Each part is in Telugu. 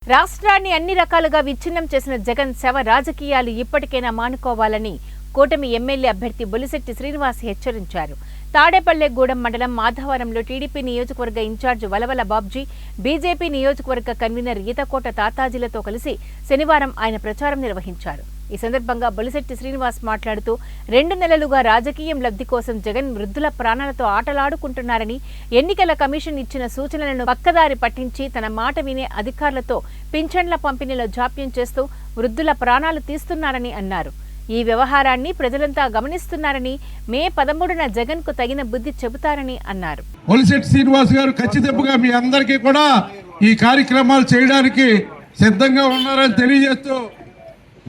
రాష్ట్రాన్ని అన్ని రకాలుగా విచ్ఛిన్నం చేసిన జగన్ శవ రాజకీయాలు ఇప్పటికైనా మానుకోవాలని కూటమి ఎమ్మెల్యే అభ్యర్థి బొలిశెట్టి శ్రీనివాస్ హెచ్చరించారు. తాడేపల్లెగూడెం మండలం మాధవరంలో టీడీపీ నియోజకవర్గ ఇన్ఛార్జ్ వలవల బాబ్జీ, బీజేపీ నియోజకవర్గ కన్వీనర్ ఈతకోట తాతాజీలతో కలిసి శనివారం ఆయన ప్రచారం నిర్వహించారు. ఈ సందర్భంగా బొలిశెట్టి శ్రీనివాస్ మాట్లాడుతూ 2 నెలలుగా రాజకీయం లబ్ధి కోసం జగన్ వృద్ధుల ప్రాణాలతో ఆటలాడుకుంటున్నారని, ఎన్నికల కమిషన్ ఇచ్చిన సూచనలను పక్కదారి పట్టించి తన మాట వినే అధికారులతో పింఛన్ల పంపిణీలో జాప్యం చేస్తూ వృద్ధుల ప్రాణాలు తీస్తున్నారని అన్నారు. ఈ వ్యవహారాన్ని ప్రజలంతా గమనిస్తున్నారని, మే 13న జగన్ కు తగిన బుద్ధి చెబుతారని అన్నారు. బొలిశెట్టి శ్రీనివాస్ గారు ఖచ్చితంగా మీ అందరికీ కూడా ఈ కార్యక్రమాలు చేయడానికి సిద్ధంగా ఉన్నారని తెలియజేస్తూ,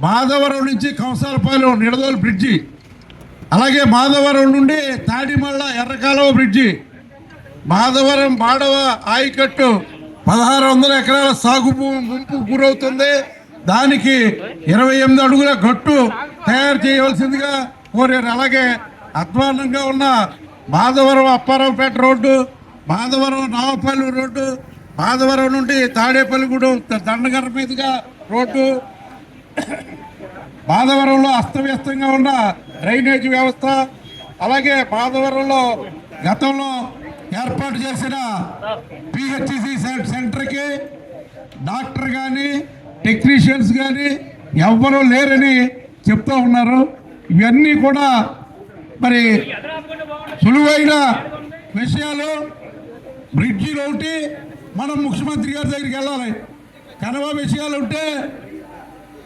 మాధవరం నుంచి కంసాలపాలెం నిడదోలు బ్రిడ్జి, అలాగే మాధవరం నుండి తాడిమళ్ళ ఎర్రకాలువ బ్రిడ్జి, మాధవరం మాడవ ఆయకట్టు 1600 ఎకరాల సాగు భూమి ముంపు గురవుతుంది. దానికి 28 అడుగుల గట్టు తయారు చేయవలసిందిగా కోరారు. అలాగే అధ్వానంగా ఉన్న మాధవరం అప్పారావుపేట రోడ్డు, మాధవరం నావపల్లి రోడ్డు, మాధవరం నుండి తాడేపల్లిగూడెం దండగర్ర మీదుగా రోడ్డు, మాధవరంలో అస్తవ్యస్తంగా ఉన్న డ్రైనేజ్ వ్యవస్థ, అలాగే మాధవరంలో గతంలో ఏర్పాటు చేసిన పిహెచ్సి సెంటర్కి డాక్టర్ కానీ టెక్నీషియన్స్ కానీ ఎవ్వరూ లేరని చెప్తూ ఉన్నారు. ఇవన్నీ కూడా మరి సులువైన విషయాలు. బ్రిడ్జిలో ఒకటి మనం ముఖ్యమంత్రి గారి దగ్గరికి వెళ్ళాలి. కనవ విషయాలు ఉంటే